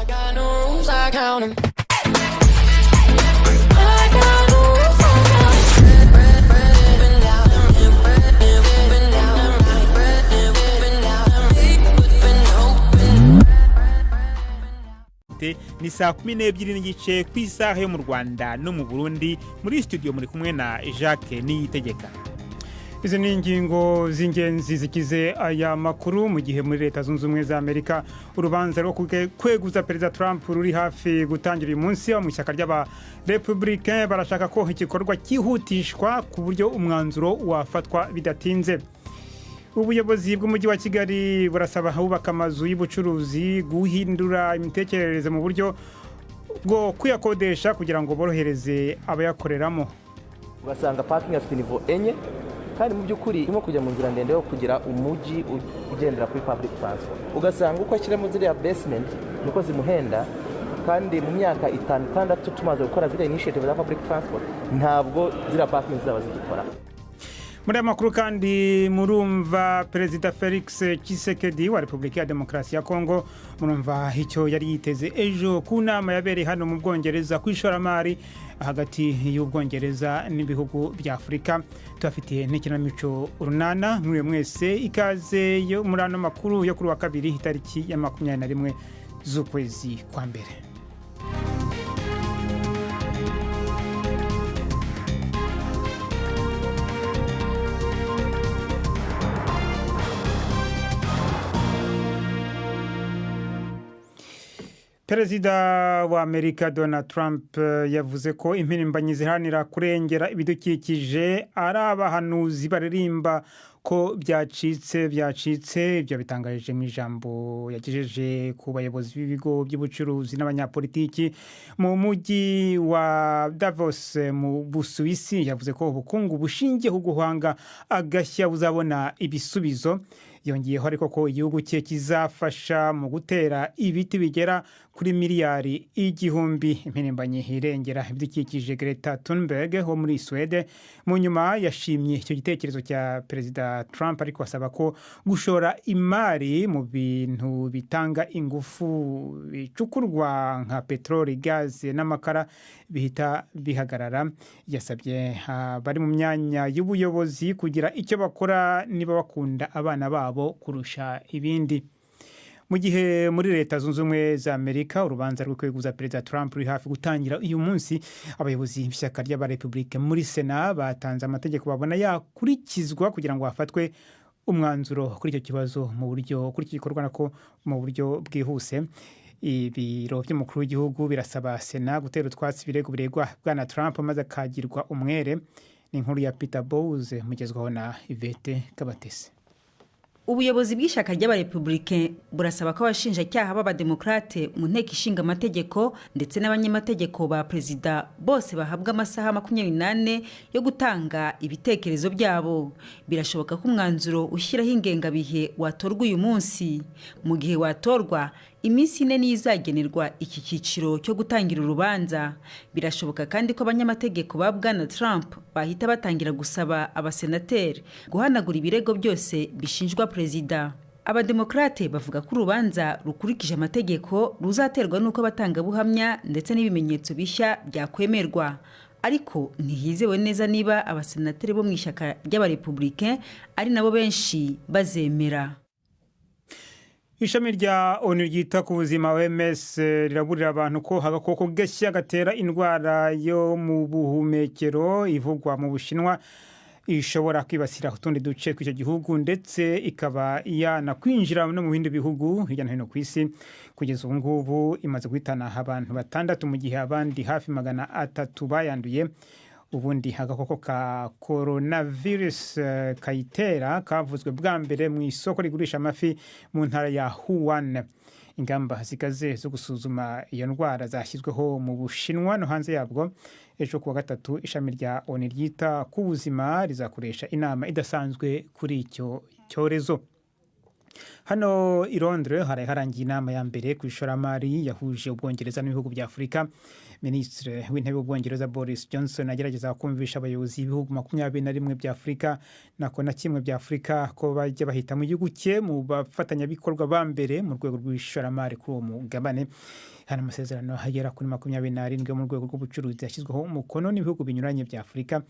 got no rules, I count 'em. Ni saa 12:30 ku isaha yo mu Rwanda no mu Burundi. Muri studio muri kumwe na Jacques Niyitegeka. Izi ni ingingo z'ingenzi zikize aya makuru. Mu gihe muri Leta Zunze Ubumwe za Amerika urubanza rwo kweguza Perezida Trump ruri hafi gutangira uyu munsi, mu ishyaka ry'aba Republicain barashaka ko igikorwa cyihutishwa ku buryo umwanzuro wafatwa bidatinze. Ubuyobozi bw'umujyi wa Kigali burasaba abubaka amazu y'ubucuruzi guhindura imitekerereze mu buryo bwo kuyakodesha kugira ngo borohereze abayakoreramo. Ugasanga parking afite niveau enye kandi mu by'ukuri irimo kujya mu nzira ndende yo kugira umujyi ugendera kuri public transport. Ugasanga uko ashyiramo ziriya basement niko zimuhenda, kandi mu myaka 5-6 tumaze gukora ziriya initiative za public transport ntabwo ziriya parking zaba zigikora. Muri amakuru kandi murumva Perezida Felix Tchisekedi wa Republika ya Demokarasi ya Kongo, murumva icyo yari yiteze ejo ku nama yabereye hano mu Bwongereza ku ishoramari hagati y'Ubwongereza n'ibihugu bya Afrika. Tubafitiye n'ikinamico runana muri mwese, ikaze yo muri ano makuru yo kuri wa kabiri itariki ya 21 z'ukwezi kwa mbere. Perezida wa Amerika Donald Trump yavuze ko impirimbanyi ziharanira kurengera ibidukikije ari abahanuzi baririmba ko byacitse. Ibyo bitangaje mu ijambo yagejeje ku bayobozi b'ibigo by'ubucuruzi n'abanyapolitiki mu mujyi wa Davos mu Busuwisi. Yavuze ko ubukungu bushingiye ku guhanga agashya buzabona ibisubizo. Yongeyeho ariko ko igihugu cye kizafasha mu gutera ibiti bigera kuri miliyari 1,000. Impirimbanyi irengera ibidukikije Greta Thunberg wo muri Sweden mu nyuma yashimye icyo gitekerezo cya Perezida Trump, ariko asaba ko gushora imari mu bintu bitanga ingufu bicukurwa nka petroli, gaze n'amakara bihita bihagarara. Yasabye bari mu myanya y'ubuyobozi kugira icyo bakora niba bakunda abana babo kurusha ibindi. Mu gihe muri Leta Zunze Ubumwe za Amerika urubanza rwo kweguza Perezida Trump ruri hafi gutangira uyu munsi, abayobozi b'ishyaka ry'aba Republika muri Sena batanze amategeko babona yakurikizwa kugira ngo hafatwe umwanzuro kuri icyo kibazo mu buryo kuri iki gikorwa nako mu buryo bwihuse. Ibiro by'umukuru w'igihugu birasaba Sena gutera utwatsi birego biregwa bwana Trump maze akagirwa umwere. Ni inkuru ya Peter Buhuza mugezwaho na Yvette Kabatesi. Ubuyobozi bw'ishyaka ry'abarepublicain burasaba ko abashinjacyaha b'abademokrate mu nteko ishinga amategeko ndetse n'abanyamategeko ba Perezida bose bahabwa amasaha 28 yo gutanga ibitekerezo byabo. Birashoboka ko umwanzuro ushyiraho ingengabihe watorwa uyu munsi. Mu gihe watorwa, iminsi 4 nizagenerwa iki cyiciro cyo gutangira urubanza. Birashoboka kandi ko abanyamategeko ba bwana Trump bahita batangira gusaba abasenateri guhanagura ibirego byose bishinjwa Perezida. Abademokrate bavuga ko urubanza rukurikije amategeko ruzaterwa nuko batanga buhamya ndetse n'ibimenyetso bishya byakwemerwa. Ariko ntihizewe neza niba abasenateri bo mu ishyaka ry'abarepublicain ari nabo benshi bazemera. Ishami rya ONU ryita ku buzima OMS riraburira abantu ko agakoko gashya gatera indwara yo mu buhumekero ivugwa mu Bushinwa ishobora kwibasira utundi duce kw'icyo gihugu ndetse ikaba yanakwinjira no mu bindi bihugu hirya no hino ku isi. Kugeza ubu ngubu imaze guhitana abantu 6 mu gihe abandi hafi 300 bayanduye. Ubundi agakoko ka coronavirus kayitera kavuzwe bwa mbere mu isoko rigurisha amafi mu ntara ya Wuhan. Ingamba zikaze zo gusuzuma iyo ndwara zashyizweho mu Bushinwa no hanze yabwo. Ejo kuwa gatatu ishami rya ONU ryita ku buzima rizakoresha inama idasanzwe kuri icyo cyorezo. hano i Londres harangiye inama ya mbere ku ishoramari yahuje Ubwongereza n'ibihugu bya Afrika. Minisitiri w'intebe w'Ubwongereza Boris Johnson agerageza kumvisha abayobozi b'ibihugu 21 bya Afrika nako na kimwe bya Afrika ko bajya bahita mu gihugu cye mu bafatanyabikorwa ba mbere mu rwego rw'ishoramari kuri uwo mugabane. Hano amasezerano hagera kuri 27 mu rwego rw'ubucuruzi yashyizweho umukono n'ibihugu binyuranye bya Afrika.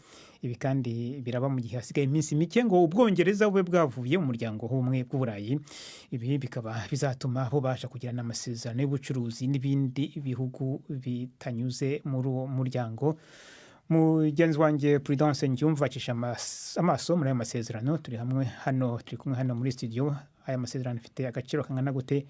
Ibi kandi biraba mu gihe hasigaye iminsi mike ngo Ubwongereza bube bwavuye mu muryango w'ubumwe bw'Uburayi. Ibi bikaba bizatuma bubasha kugirana amasezerano y'ubucuruzi n'ibindi bihugu bitanyuze muri uwo muryango. Mugenzi wanjye Prudence Njumva acisha amaso muri aya masezerano. Turi kumwe hano muri studio. Aya masezerano afite agaciro kangana gute,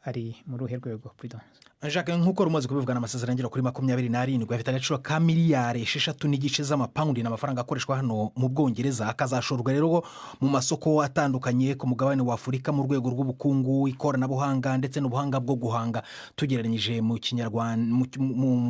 ari mu ruhe rwego Prudence? Jacques, nk'uko rumaze kubivugana amasezerano agera kuri 27 afite agaciro ka miliyari 6.9 z'amapawundi n'amafaranga akoreshwa hano mu Bwongereza, akazashorwa rero mu masoko atandukanye ku mugabane wa Afrika mu rwego rw'ubukungu, ikoranabuhanga ndetse n'ubuhanga bwo guhanga, tugereranyije mu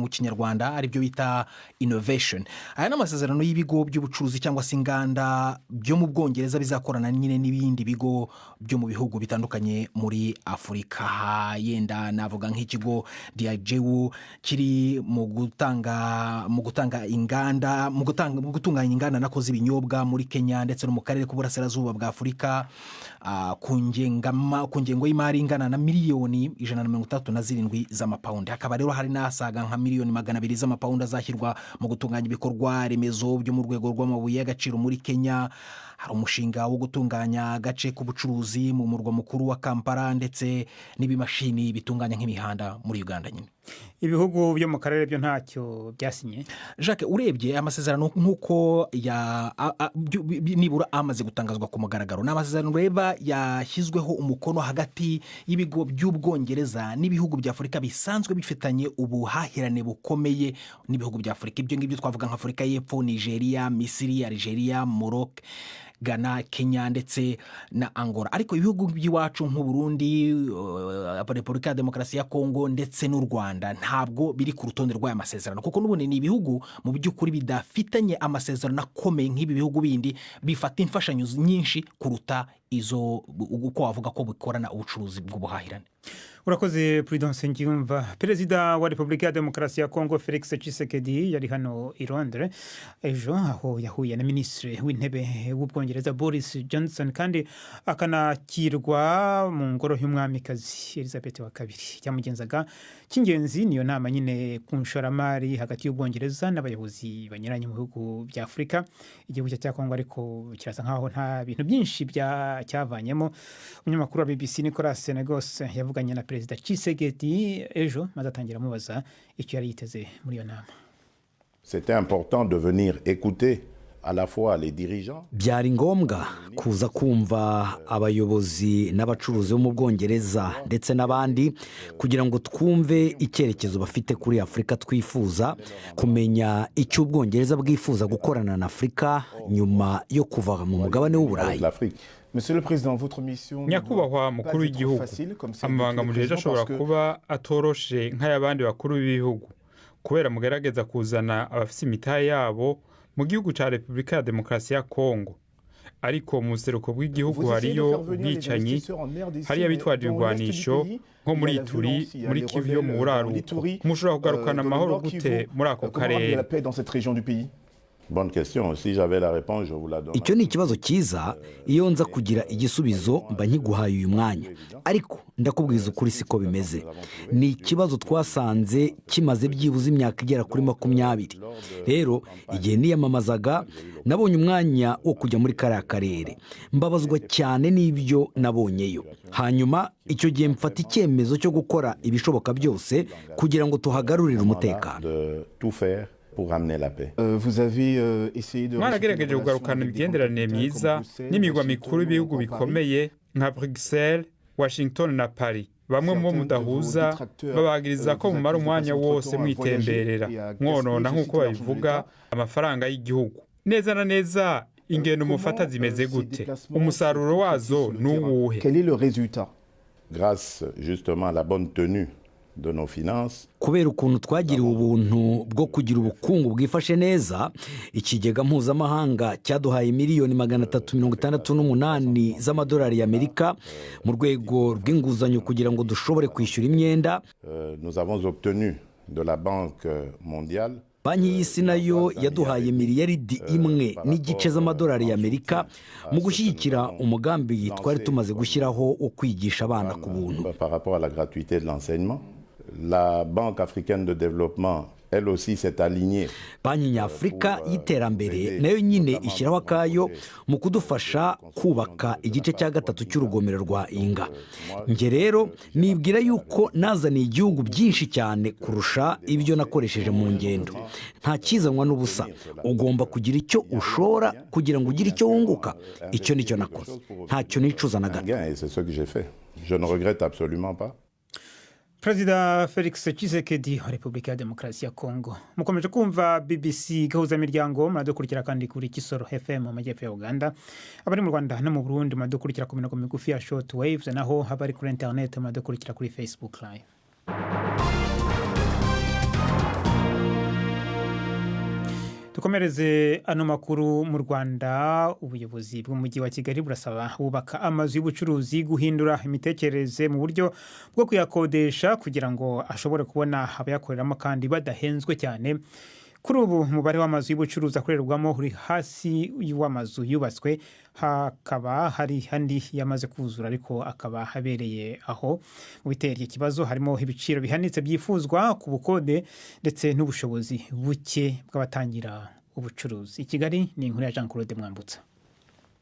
Kinyarwanda ari byo bita innovation. Aya n'amasezerano y'ibigo by'ubucuruzi cyangwa se inganda byo mu Bwongereza bizakorana nyine n'ibindi bigo byo mu bihugu bitandukanye muri Afrika. Yenda navuga nk'ikigo Icyo kiri mu gutunganya inganda nakoze ibinyobwa muri Kenya ndetse no mu karere k'uburasirazuba bwa Afrika, ku ngengo y'imari ingana na miliyoni 137 z'amapawundi. Hakaba rero hari n'asaga nka miliyoni 200 z'amapawundi azashyirwa mu gutunganya ibikorwa remezo byo mu rwego rw'amabuye y'agaciro muri Kenya. Hari umushinga wo gutunganya agace k'ubucuruzi mu murwa mukuru wa Kampala ndetse n'ibimashini bitunganya nk'imihanda muri Uganda nyine. Ibihugu byo mu karere byo ntacyo byasinye. Jacques, urebye amasezerano nk'uko nibura amaze gutangazwa ku mugaragaro, n'amasezerano reba yashyizweho umukono hagati y'ibigo by'Ubwongereza n'ibihugu bya Afrika bisanzwe bifitanye ubuhahirane bukomeye n'ibihugu bya Afrika. Ibyo ngibyo twavuga nka Afrika y'Epfo, Nigeria, Misiri, Algeria, Morocco, Ghana, Kenya ndetse na Angola. Ariko ibihugu by'iwacu nk'u Burundi, Repubulika ya Demokarasi ya Kongo ndetse n'u Rwanda ntabwo biri ku rutonde rw'aya masezerano, kuko n'ubundi ni ibihugu mu by'ukuri bidafitanye amasezerano akomeye nk'ibi bihugu bindi bifata imfashanyo nyinshi kuruta izo uko wavuga ko bikorana ubucuruzi bw'ubuhahirane. Urakoze Prudence Njumva. Perezida wa Repubulika ya Demokarasi ya Kongo Felix Tchisekedi yari hano i Londres ejo, aho yahuye na Minisitiri w'Intebe w'Ubwongereza Boris Johnson kandi akanakirwa mu ngoro y'umwamikazi Elizabeth wa kabiri. Cyamugenzaga cy'ingenzi niyo nama nyine ku nshoramari hagati y'Ubwongereza n'abayobozi banyuranye mu bihugu bya Afrika. Igihugu cya Kongo ariko kirasa nkaho nta bintu byinshi cyavanyemo. Umunyamakuru wa BBC Nicolas Senegos yavuganye na Perezida Tchisekedi ejo maze atangira mubaza icyo yari yiteze muri iyo nama. C'était important de venir écouter à la fois les dirigeants. Byari ngombwa kuza kumva abayobozi n'abacuruzi bo mu Bwongereza ndetse n'abandi kugira ngo twumve icyerekezo bafite kuri Afrika, twifuza kumenya icyo Ubwongereza bwifuza gukorana na Afrika nyuma yo kuva mu mugabane w'Uburayi. Nyakubahwa mukuru w'igihugu, amabanga mujeje ashobora kuba atoroshe nk'ay'abandi bakuru b'ibihugu kubera mugerageza kuzana abafite imitahe yabo mu gihugu cya Repubulika ya Demokarasi ya Kongo. Ariko mu buseruko bw'igihugu hariyo ubwicanyi, hariyo bitwaje ibigwanisho nko muri Ituri, muri Kivu yo mu buraruko. Mushobora kugarukana amahoro gute muri ako karere? Bonne question. Si j'avais la réponse, je vous la donne. Icyo ni ikibazo cyiza, iyo nza kugira igisubizo mba nkiguhaye uyu mwanya. Ariko ndakubwiza ukuri siko bimeze. Ni ikibazo twasanze kimaze byibuze imyaka igera kuri 20. Rero igihe niyamamazaga nabonye umwanya wo kujya muri kariya karere. Mbabazwa cyane n'ibyo nabonyeyo. Hanyuma icyo gihe mfata icyemezo cyo gukora ibishoboka byose kugira ngo tuhagarurire umutekano. Mwaragerageje kugarukana imigenderanire myiza n'imigwa mikuru y'ibihugu bikomeye nka Bruxelles, Washington na Paris. Bamwe mu mudahuza babagiriza ko mumara umwanya wose mwitemberera mwonona nk'uko babivuga amafaranga y'igihugu. Neza na neza ingendo mufata zimeze gute? Umusaruro wazo n'uwuhe? Grâce justement à la bonne tenue de nos finances. Kubera ukuntu twagiriwe ubuntu bwo kugira ubukungu bwifashe neza, ikigega mpuzamahanga cyaduhaye miliyoni 368 z'amadolari y'Amerika mu rwego rw'inguzanyo kugira ngo dushobore kwishyura imyenda. Nous avons obtenu de la Banque mondiale Banki y'isi nayo yaduhaye miliyaridi 1.2 z'amadolari y'Amerika mu gushyigikira umugambi twari tumaze gushyiraho wo kwigisha abana ku buntu. Par rapport à la gratuité de l'enseignement, la Banque africaine de développement elle aussi s'est alignée. Banki nyafurika y'iterambere nayo nyine ishyiraho akayo mu kudufasha kubaka igice cya gatatu cy'urugomero rwa Inga. Nge rero nibwira yuko nazaniye igihugu byinshi cyane kurusha ibyo nakoresheje mu ngendo. Nta kizanwa n'ubusa, ugomba kugira icyo ushora kugira ngo ugire icyo wunguka. Icyo nicyo nakoze, ntacyo nicuza na gato. C'est ce que j'ai fait. Je ne regrette absolument pas. Perezida Felix Tchisekedi wa Repubulika ya Demokarasi ya Kongo. Mukomeje kumva BBC gahuza miryango, muradukurikira kandi kuri Kisoro FM mu majyepfo ya Uganda. Abari mu Rwanda no mu Burundi muradukurikira ku mirongo migufi ya short waves, naho abari kuri internet muradukurikira kuri Facebook live. Dukomereze ano makuru mu Rwanda. Ubuyobozi bw'umujyi wa Kigali burasaba bubaka amazu y'ubucuruzi guhindura imitekerereze mu buryo bwo kuyakodesha kugira ngo ashobore kubona abayakoreramo kandi badahenzwe cyane. Kuri ubu umubare w'amazu y'ubucuruzi akorerwamo uri hasi y'amazu yubatswe, hakaba hari handi yamaze kuzura ariko akaba habereye aho. Mu bitera ikibazo harimo ibiciro bihanitse byifuzwa ku bukode ndetse n'ubushobozi buke bw'abatangira ubucuruzi. I Kigali ni inkuru ya Jean Claude Mwambutsa.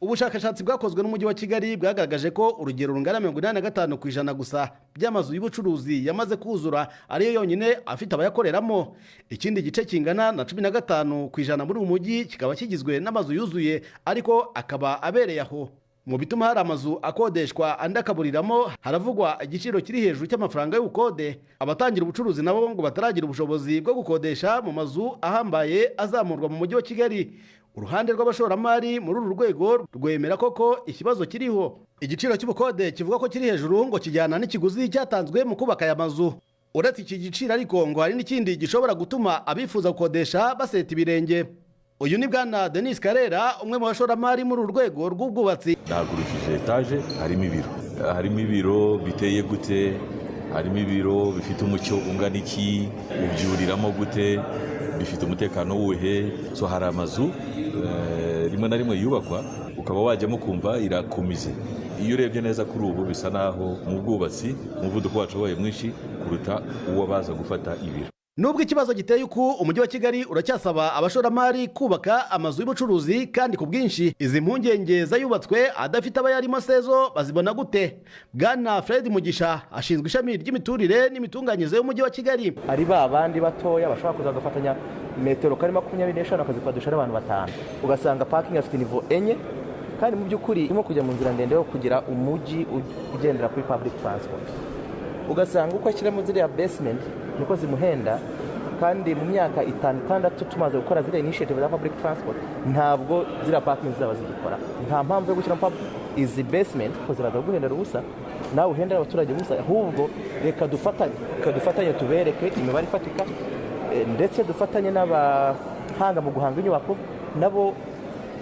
Ubushakashatsi bwakozwe n'umujyi wa Kigali bwagaragaje ko urugero rungana 85% gusa by'amazu y'ubucuruzi yamaze kuzura ariyo yonyine afite abayakoreramo. Ikindi gice kingana na 15% muri uyu mujyi kikaba kigizwe n'amazu yuzuye ariko akaba abereye aho. Mu bituma hari amazu akodeshwa andi akaburiramo haravugwa igiciro kiri hejuru cy'amafaranga y'ubukode. Abatangira ubucuruzi nabo ngo bataragira ubushobozi bwo gukodesha mu mazu ahambaye azamurwa mu mujyi wa Kigali. Uruhande rw'abashoramari muri uru rwego rwemera koko ikibazo kiriho. Igiciro cy'ubukode kivuga ko kiri hejuru ngo kijyana n'ikiguzi cyatanzwe mu kubaka aya mazu. Uretse iki giciro ariko ngo hari n'ikindi gishobora gutuma abifuza gukodesha baseta ibirenge. Uyu ni bwana Denis Karera, umwe mu bashoramari muri uru rwego rw'ubwubatsi. Nagurishije etaje, harimo ibiro biteye gute, harimo ibiro bifite umucyo ungana iki, ubyuriramo gute, bifite umutekano wuhe. So hari amazu rimwe na rimwe yubakwa ukaba wajyamo kumva irakumize. Iyo urebye neza kuri ubu bisa naho mu bwubatsi umuvuduko wacu wabaye mwinshi kuruta uwo baza gufata ibiro. Nubwo ikibazo giteye uko umujyi wa Kigali uracyasaba abashoramari kubaka amazu y'ubucuruzi kandi ku bwinshi, izi mpungenge zayubatswe adafite abayarimo sezo bazibona gute? Bwana Fred Mugisha ashinzwe ishami ry'imiturire n'imitunganyirize y'umujyi wa Kigali. Ari ba bandi batoya bashobora kuza gufatanya metero kari 25 akazikodesha n'abantu 5, ugasanga parking afite niveau 4 kandi mu by'ukuri irimo kujya mu nzira ndende yo kugira umujyi ugendera kuri public transport. Ugasanga uko ashyiramo ziriya basement niko zimuhenda, kandi mu myaka 5-6 tumaze gukora ziriya initiative za public transport ntabwo ziriya parking zaba zigikora. Nta mpamvu yo gushyiramo izi basement ko ziraza guhendera ubusa, nawe uhendera abaturage ubusa. Ahubwo reka dufatanye tubereke imibare ifatika, ndetse dufatanye n'abahanga mu guhanga inyubako nabo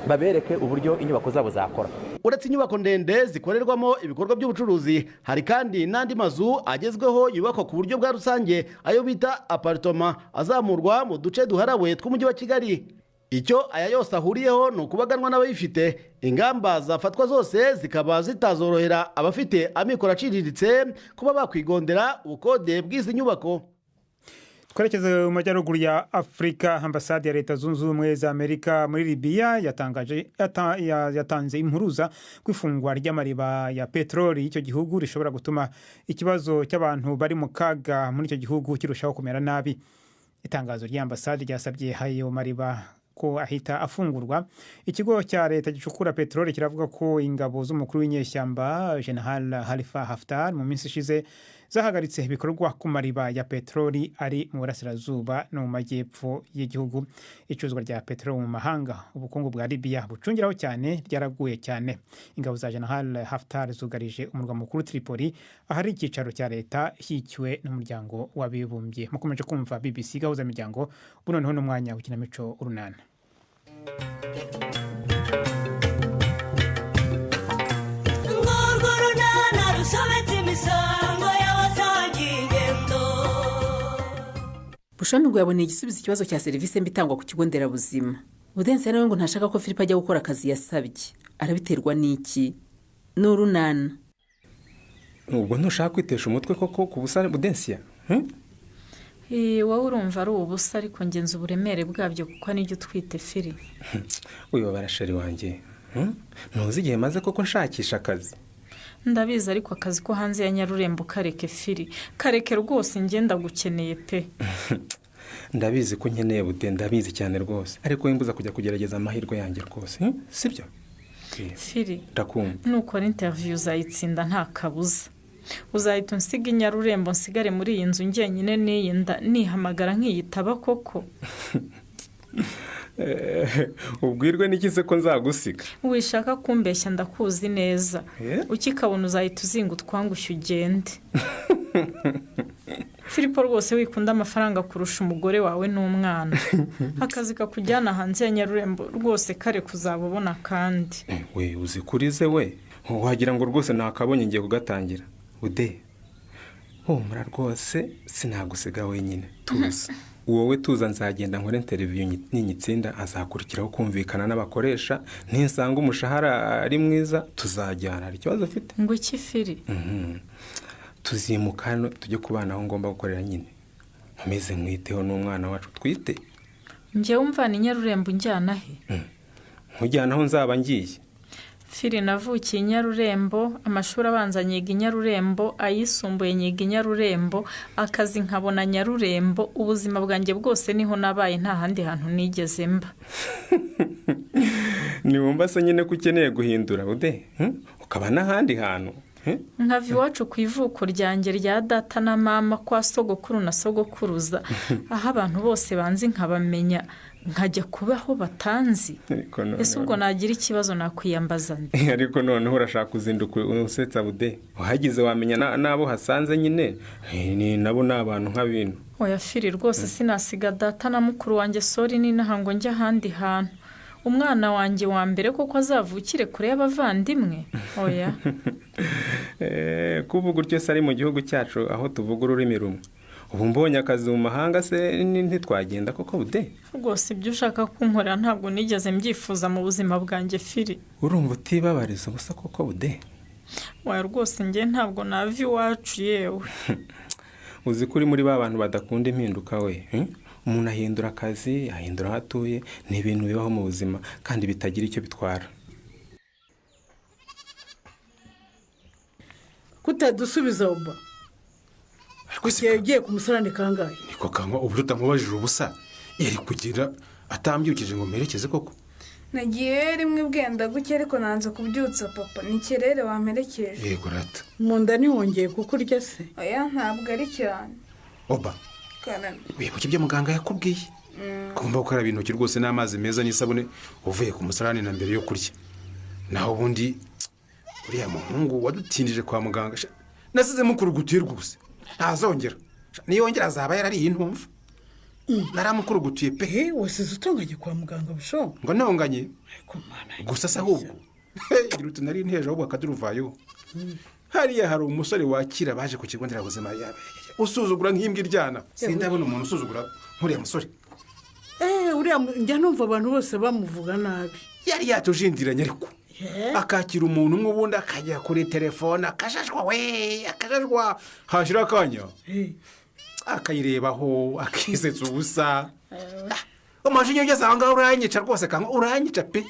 babereke uburyo inyubako zabo zakora. Uretse inyubako ndende zikorerwamo ibikorwa by'ubucuruzi, hari kandi n'andi mazu agezweho yubakwa ku buryo bwa rusange, ayo bita apartment azamurwa mu duce duharawe tw'umujyi wa Kigali. Icyo aya yose ahuriyeho ni ukubaganwa n'abayifite. Ingamba zafatwa zose zikaba zitazorohera abafite amikoro aciriritse kuba bakwigondera ubukode bw'izi nyubako. Twerekeze mu majyaruguru ya Afrika. Ambasade ya Leta Zunze Ubumwe za Amerika muri Libya yatanze impuruza kw'ifungwa ry'amariba ya peteroli y'icyo gihugu rishobora gutuma ikibazo cy'abantu bari mu kaga muri icyo gihugu kirushaho kumera nabi. Itangazo ry'ambasade ryasabye ayo mariba ko ahita afungurwa. Ikigo cya leta gicukura peteroli kiravuga ko ingabo z'umukuru w'inyeshyamba General Khalifa Haftar mu minsi ishize zahagaritse ibikorwa ku mariba ya peteroli ari mu burasirazuba no mu majyepfo y'igihugu. Icuruzwa rya peteroli mu mahanga, ubukungu bwa Libya bucungiraho cyane ryaraguye cyane. Ingabo za General Haftar zugarije umurwa mukuru Tripoli, ahari icyicaro cya leta shyikiwe n'umuryango w'abibumbye. Mukomeje kumva BBC gahuza miryango, buno noneho n'umwanya w'ikinamico urunana. Bushami ngo yaboneye igisubizo ikibazo cya serivisi mbi itangwa ku kigo nderabuzima. Budense nawe ngo ntashaka ko Philip ajya gukora akazi yasabye. Arabiterwa n'iki? N'urunana. Ubwo ntushaka kwitesha umutwe koko ku busa Budensiya? Wowe urumva ari ubusa ariko ngenza uburemere bwabyo kuko nijye utwite Philip. Uyu barashari wanjye. Ntuzi igihe maze koko nshakisha akazi. Ndabizi ariko akazi ko hanze ya Nyarurembo kareke Philip. Kareke rwose ngenda gukeneye pe. Ndabizi ko nkeneye Bude, ndabizi cyane rwose. Ariko wimbuza kujya kugerageza amahirwe yanjye rwose. Sibyo? Philip. Ndakumva. Nukora interview uzayitsinda nta kabuza. Uzahita unsiga Nyarurembo nsigare muri iyi nzu njyenyine niyinda nihamagara nkiyitaba koko. Ubwirwe n'ikize ko nzagusiga. Wishaka kumbeshya ndakuzi neza. Ukikabona uzahita uzinga utwangushye ugende. Philip rwose wikunda amafaranga kurusha umugore wawe n'umwana. Akazi kakujyana hanze ya Nyarurembo rwose kare kuzabubona kandi. We uzikurize we. Wagira ngo rwose nakabonye ngiye kugatangira. Bude. Humura rwose sinagusiga wenyine. Tuza. Wowe tuza nzagenda nkore interview ninyitsinda azakurikiraho kumvikana n'abakoresha ntinsanga umushahara ari mwiza tuzajyana. Ari ikibazo afite? Ngo iki Philip? Tuzimukano tujye kubana aho ngomba gukorera nyine. Ameze mwiteho n'umwana wacu twite. Nje umvana Nyarurembo njyana he? Nkujyana aho nzaba ngiye. Philip navukiye Nyarurembo, amashuri abanza nyiga Nyarurembo, ayisumbuye nyiga Nyarurembo, akazi nkabona Nyarurembo, ubuzima bwanjye bwose niho nabaye nta handi hantu nigeze mba. Ni wumva se nyine ko ukeneye guhindura Bude? Ukaba n'ahandi hantu? Nkava iwacu ku ivuko ryanjye rya data na mama kwa sogokuru na sogokuruza, aho abantu bose banzi nkabamenya, nkajya kubaho batanzi. Ese ubwo nagira ikibazo nakwiyambaza nde? Ariko noneho urashaka kuzinduka unsetsa Bude. Wahagize wamenya nabo hasanze nyine ni nabo n'abantu nk'abintu. Oya Philip rwose sinasiga data na mukuru wanjye sori ninaha ngo njya ahandi hantu. Umwana wanjye wa mbere koko azavukire kure y'abavandimwe. Oya. Kuvuga utyo se ari mu gihugu cyacu aho tuvuga ururimi rumwe. Ubu mbonye akazi mu mahanga se ntitwagenda koko Bude? Rwose ibyo ushaka kunkorera ntabwo nigeze mbyifuza mu buzima bwanjye Philip. Urumva utibabariza gusa koko Bude? Oya rwose njye ntabwo nava iwacu yewe. Uzi kuri muri ba bantu badakunda impinduka we. Umuntu ahindura akazi, ahindura aho atuye, ni ibintu bibaho mu buzima kandi bitagira icyo bitwara. Kutadusubiza oba. Ugiye ku musarane kangahe? Niko kangwa uburuta nkubajije ubusa yari kugira atambyukije ngo merekeze koko. Nagiye rimwe bwenda guke ariko nanze kubyutsa papa nikerere wamperekeje. Yego rata. Munda nihongeye kukurya se? Oya ntabwo ari cyane. Oba. Karame. Wibuke ibyo muganga yakubwiye. Kumva gukaraba intoki rwose n'amazi meza n'isabune uvuye ku musarane na mbere yo kurya. Naho ubundi uriya muhungu wadutindije kwa muganga nasize mukuru gutiye rwose. Ntazongera. Niyongera azaba yarariye intumva. Naramukuru gutiye pe. Wasize utonganye kwa muganga busho. Ngo ntonganye. Gusa se ahubwo. Iruta nari nteje ahubwo akaduruvayo. Hariya hari umusore wakira baje ku kigo nderabuzima yabe. Usuzugura nk'imbwa iryana. Sindabona umuntu usuzugura nkuriya musore. Uriya njya numva abantu bose bamuvuga nabi. Yari yatujindiranye ariko. Akakira umuntu umwe ubundi akajya kuri telefone akajajwa we akajajwa hashira akanya. Akayirebaho akisetsa ubusa. Umashinyo ugeze aho ngaho uranyica rwose kanga uranyica pe.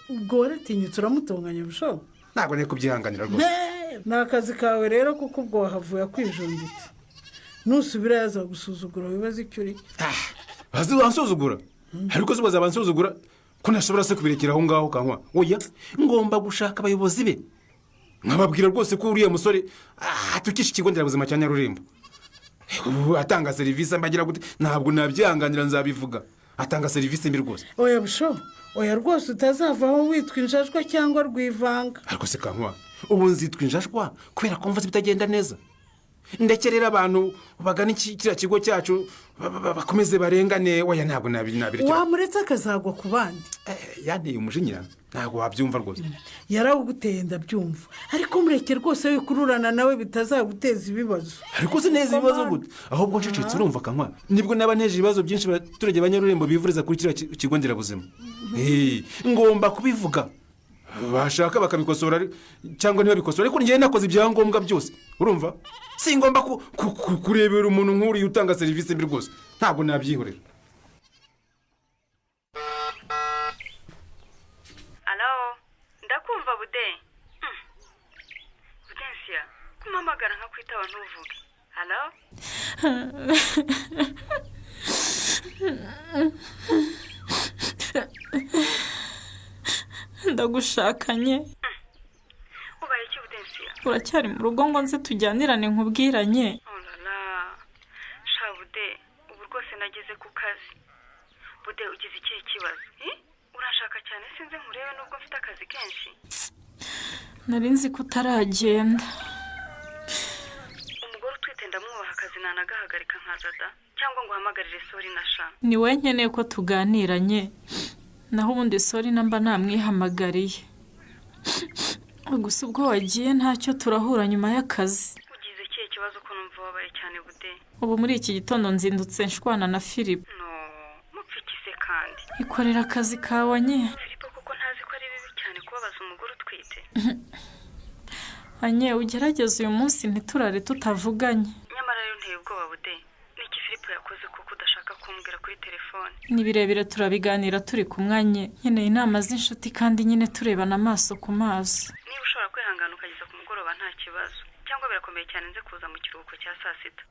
Ubwo waratinyutse uramutonganya busho? Ntabwo nari kubyihanganira rwose. Ni akazi kawe rero kuko ubwo wahavuye akwijunditse. Nusubira yaza gusuzugura wibaza icyo uri. Bazi wansuzugura. Ariko zubaza bansuzugura ko nashobora se kubirekera aho ngaho kankwa. Oya ngomba gushaka abayobozi be. nkababwira rwose ko uriya musore atukisha ikigo nderabuzima cya Nyarurembo atanga serivisi mbagira gute ntabwo nabyihanganira nzabivuga atanga serivisi mbi rwose oya busho oya rwose utazavaho witwa injajwa cyangwa rwivanga ariko se kankwa ubu nzitwa injajwa kubera ko mvuze bitagenda neza ndekerera abantu bagana kiriya kigo cyacu bakomeze barengane oya ntabwo nabirya wamuretse akazagwa ku bandi yanteye umujinya ntabwo wabyumva rwose yarawuguteye ndabyumva ariko mureke rwose wikururana nawe bitazaguteza ibibazo ariko se neza ibibazo gute ahubwo ncecetse urumva kankwa nibwo naba nteje ibibazo byinshi abaturage ba Nyarurembo bivuriza kuri kiriya kigo nderabuzima ngomba kubivuga bashaka bakabikosora cyangwa ntibabikosora ariko njyewe nakoze ibyangombwa byose urumva si ngomba kurebera umuntu nk'uriya utanga serivisi mbi rwose ntabwo nabyihorera. alo ndakumva bude budensiya kumpamagara nka kwitaba ntuvuge alo ndagushakanye ubaye iki budensiya uracyari mu rugo ngo nze tujyanirane nkubwiranye olala sha bude ubu rwose nageze ku kazi bude ugize ikihe kibazo urashaka cyane sinze nkurebe nubwo mfite akazi kenshi nari nzi ko utaragenda umugore utwite ndamwubaha akazi nanagahagarika nkazada cyangwa ngo uhamagarire sori na sha ni we nkeneye ko tuganiranye naho ubundi sori namba namwihamagariye gusa ubwo wagiye ntacyo turahura nyuma y'akazi ugize ikihe kibazo ko numva wabaye cyane bude ubu muri iki gitondo nzindutse nshwana na Philippe no mupfikise kandi ikorera akazi kawe nye Philippe kuko ntazi ko ari bibi cyane kubabaza umugore utwite anye ugerageze uyu munsi ntiturare tutavuganye nyamara rero nteye ubwoba bude niki Philippe yakoze kuko udashaka kumbwira kuri telefone ni birebire turabiganira turi kumwanye nkeneye inama z'inshuti kandi nyine turebana amaso ku maso niba ushobora kwihangana ukageza ku mugoroba nta kibazo cyangwa birakomeye cyane nze kuza mu kiruhuko cya saa sita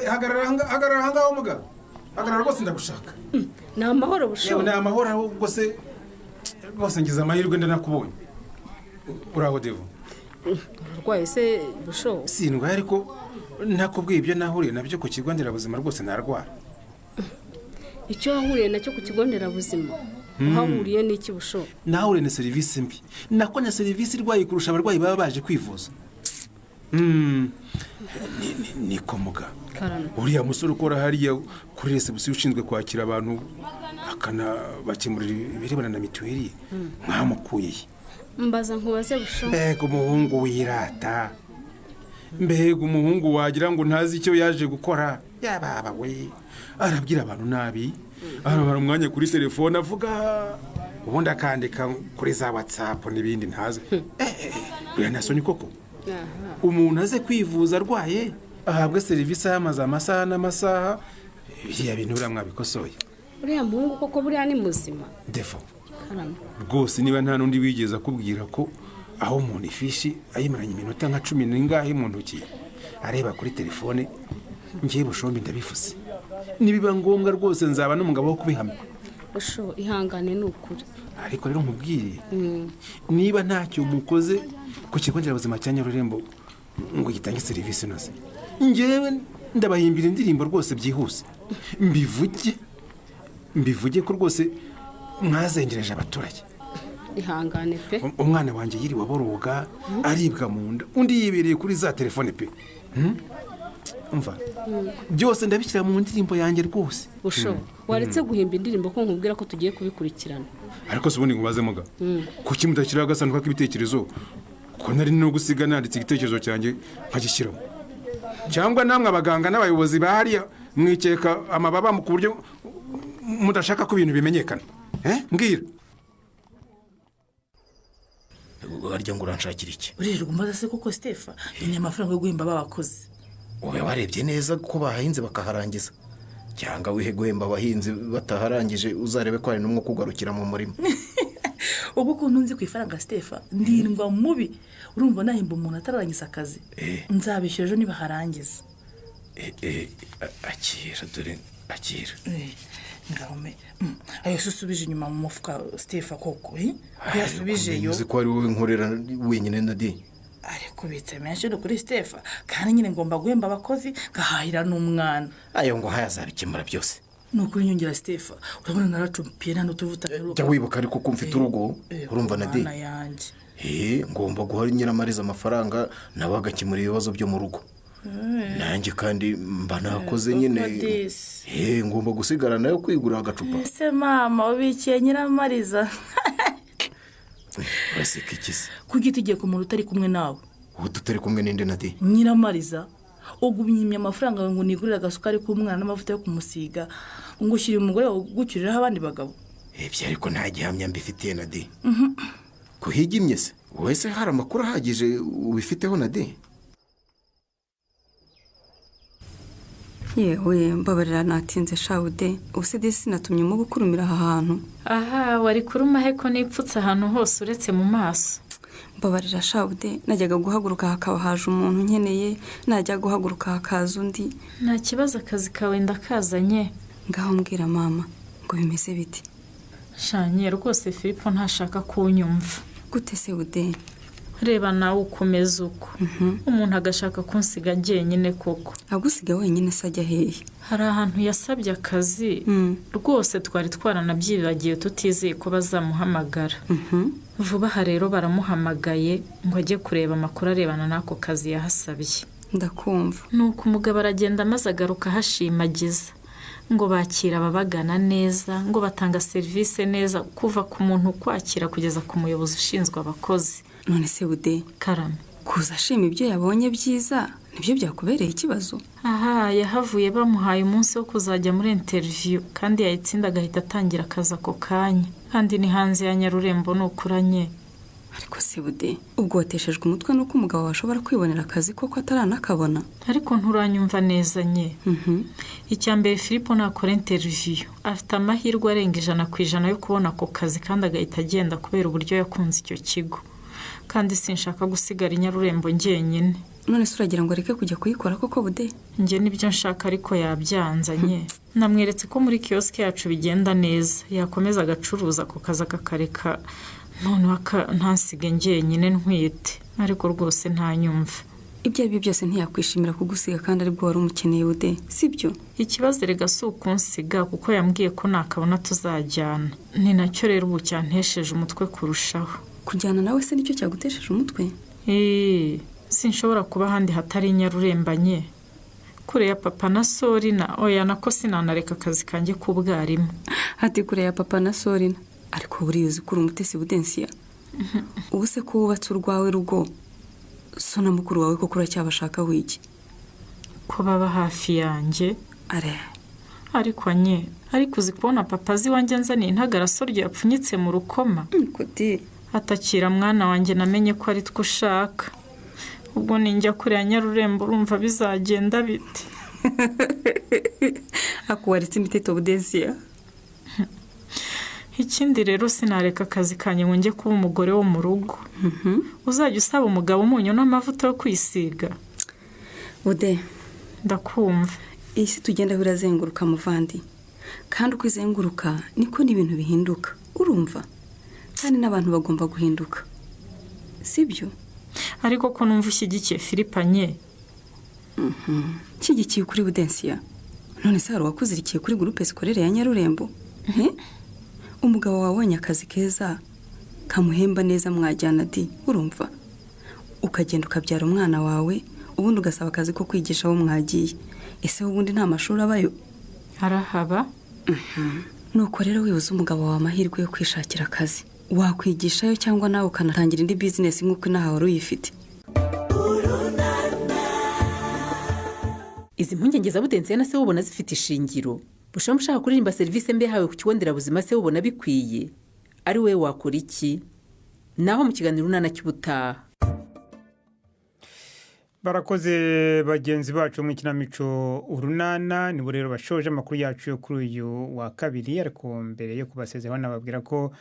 hagarara ahangaho muga hagarara rwose ndagushaka ni amahoro bushobo ni amahoro ahubwo se rwose ngize amahirwe ndanakubonye uraho devo urarwaye se bushobo sindwaye ariko ntakubwiye ibyo nahuriye nabyo ku kigo nderabuzima rwose narwara icyo wahuriye nacyo ku kigo nderabuzima uhahuriye n'iki bushobo nahuriye na serivisi mbi nako na serivisi irwaye kurusha abarwayi baba baje kwivuza niko muga uriya musore ukora hariya kuri resebusiyo ushinzwe kwakira abantu akanabakemurira ibirebana na mituweli mwamukuye mbaza nkubaze bushobo mbega umuhungu wirata mbega umuhungu wagira ngo ntazi icyo yaje gukora yababa we arabwira abantu nabi arabara umwanya kuri telefone avuga ubundi akandika kuri za watsapu n'ibindi ntazi uriya nasoni koko umuntu aze kwivuza arwaye ahabwa serivisi yamaze amasaha n'amasaha biriya bintu buriya mwabikosoye uriya muhungu koko buriya ni muzima defo rwose niba nta n'undi wigeze akubwira ko aho umuntu ifishi ayimaranye iminota nka 10 n'ingahe mu ntoki areba kuri telefone ngiye bushombi ndabifuze nibiba ngombwa rwose nzaba n'umugabo wo kubihamya busho ihangane n'ukuri ariko rero nkubwire niba ntacyo mukoze ku kigo nderabuzima cya Nyarurembo ngo gitange serivisi noze ngewe ndabahimbira indirimbo rwose byihuse mbivuge ko rwose mwazengereje abaturage ihangane pe umwana wanjye yiri waboroga aribwa mu nda undi yibereye kuri za telefone pe umva byose ndabishyira mu ndirimbo yanjye rwose busho waretse guhimba indirimbo ko nkubwira ko tugiye kubikurikirana ariko se ubundi ngubaze muga kuki mudashyira agasanduka k'ibitekerezo ko nari no gusiga nanditse igitekerezo cyanjye nkagishyiramo cyangwa namwe abaganga n'abayobozi bahariya mwikeka amababa ku buryo mudashaka ko ibintu bimenyekana mbwira warya ngo uranshakira iki uririrwa umbaza se koko Stefa ni amafaranga yo guhemba abakozi wowe warebye neza ko bahahinze bakaharangiza cyangwa wihe guhemba abahinzi bataharangije uzarebe ko hari n'umwe kugarukira mu murima ubu ukuntu nzi ku ifaranga Stefa ndindwa mubi urumva nahemba umuntu atararangiza akazi nzabishyura ejo niba harangiza akira dore akira ngaho me ayo usubije inyuma mu mufuka Stephen koko yasubijeyo uzi ko ari wowe nkorera wenyine Nadi ariko bitse menshi no kuri Stephen kandi nyine ngomba guhemba abakozi ngahahira n'umwana ayo ngo hayazabikemura byose nuko nyongera Stephen urabona naracumpiye nano tuvuta jya wibuka ariko ko mfite urugo urumva Nadi ngomba guha Nyiramariza amafaranga nawe agakemura ibibazo byo mu rugo nanjye kandi mba nakoze nyine ngomba gusigara nayo kwigura agacupa ese mama ubikiye Nyiramariza uraseka ikisi kuki tugiye ku muntu utari kumwe nawe ubu tutari kumwe n'indi Nadi Nyiramariza ugumyimye amafaranga ngo nigurire agasukari k'umwana n'amavuta yo kumusiga ngo ushyire umugore wawe gucyuriraho abandi bagabo ibyo ariko nta gihamya mbifitiye Nadi kuhigimye se wese hari amakuru ahagije ubifiteho Nadi yewe mbabarira natinze shawude ubuse disi natumye mu gukurumira aha hantu aha wari kuruma heko nipfutse ahantu hose uretse mu maso mbabarira shawude najyaga guhaguruka hakaba haje umuntu nkeneye najya guhaguruka hakaza undi nta kibazo akazi kawe ndakazanye ngaho mbwira mama ngo bimeze biti shanye rwose Filipo ntashaka kunyumva gute se ude reba nawe ukomeza uko umuntu agashaka kunsiga jyenyine koko agusiga wenyine sajya hehe hari ahantu yasabye akazi rwose twari twaranabyibagiye tutizeye ko bazamuhamagara vuba aha rero baramuhamagaye ngo ajye kureba amakuru arebana n'ako kazi yahasabye ndakumva nuko umugabo aragenda maze agaruka ahashimagiza ngo bakira ababagana neza ngo batanga serivisi neza kuva ku muntu kwakira kugeza ku muyobozi ushinzwe abakozi none se bude karame kuza ashima ibyo yabonye byiza nibyo byakubereye ikibazo aha yahavuye bamuhaye umunsi wo kuzajya muri interview kandi yayitsinda agahita atangira akazi ako kanya kandi ni hanze ya Nyarurembo nukuranye ariko se bude ubwo wateshejwe umutwe nuko umugabo washobora kwibonera akazi koko ataranakabona ariko nturanyumva neza nye icyambere Filipo nakora interview afite amahirwe arenga 100% yo kubona ako kazi kandi agahita agenda kubera uburyo yakunze icyo kigo kandi sinshaka gusigara i Nyarurembo njyenyine none se uragira ngo areke kujya kuyikora koko bude njye nibyo nshaka ariko yabyanzanye namweretse ko muri kiosk yacu bigenda neza yakomeza agacuruza ako kazi akakareka none ntasige njyenyine ntwite ariko rwose ntanyumva ibyo ari byo byose ntiyakwishimira kugusiga kandi aribwo wari umukeneye bude sibyo ikibazo rega si ukunsiga kuko yambwiye ko nakabona tuzajyana ni nacyo rero ubu cyantesheje umutwe kurushaho kujyana nawe se nicyo cyagutesheje umutwe sinshobora kuba ahandi hatari Nyarurembanye kure ya papa na Sorina oya nako sinanareka akazi kanjye k'ubwarimu hati kure ya papa na Sorina ariko buriya uzi ko uri umutesi budensiya ubu se ko wubatse urwawe rugo so na mukuru wawe ko uracyabashaka wiki ko baba hafi yanjye ariko ariko uzi kubona papa azi wanjye nzaniye intagarasoryo yapfunyitse mu rukoma atakira mwana wanjye namenye ko ari two ushaka ubwo ninjya kure ya Nyarurembo urumva bizagenda bite akuwaritse imiteto budensiya ikindi rero sinareka akazi kanjye ngo njye kuba umugore wo mu rugo uzajya usaba umugabo umunyu n'amavuta yo kwisiga bude ndakumva iyi si tugenda birazenguruka muvandi kandi uko izenguruka niko n'ibintu bihinduka urumva kandi n'abantu bagomba guhinduka sibyo ariko ko numva ushyigikiye Filipanye nshyigikiye kuri budensiya none se hari uwakuzirikiye kuri gurupe sikorere ya Nyarurembo umugabo wabonye akazi keza kamuhemba neza mwajyana urumva ukagenda ukabyara umwana wawe ubundi ugasaba akazi ko kwigisha aho mwagiye ese ubundi nta mashuri abayo arahaba nuko rero wibuze umugabo wawe amahirwe yo kwishakira akazi wakwigishayo cyangwa nawe ukanatangira indi bizinesi nk'uko inaha wari uyifite izi mpungenge za budensiya na se ubona zifite ishingiro bushobora ushaka kuririmba serivisi mbi yahawe ku kigo nderabuzima se ubona bikwiye ari we wakora iki naho mu kiganiro unana cy'ubutaha barakoze bagenzi bacu mu kinamico urunana nibo rero bashoje amakuru yacu yo kuri uyu wa kabiri ariko mbere yo kubasezeraho nababwira ko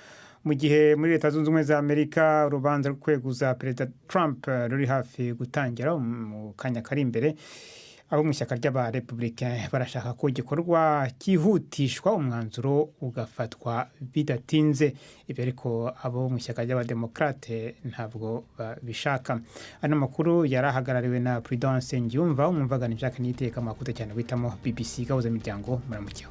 mu gihe muri Leta Zunze Ubumwe za Amerika urubanza rwo kweguza Perezida Trump ruri hafi gutangira mu kanya kari imbere abo mu ishyaka ry'abarepublicain barashaka ko igikorwa cyihutishwa umwanzuro ugafatwa bidatinze. Ibyo ariko abo mu ishyaka ry'abademokrate ntabwo babishaka. Ano makuru yarahagarariwe na Prudence Ngyumva umumvagana Jacques Niteka makuta cyane witamo BBC gahuza imiryango muramukiho.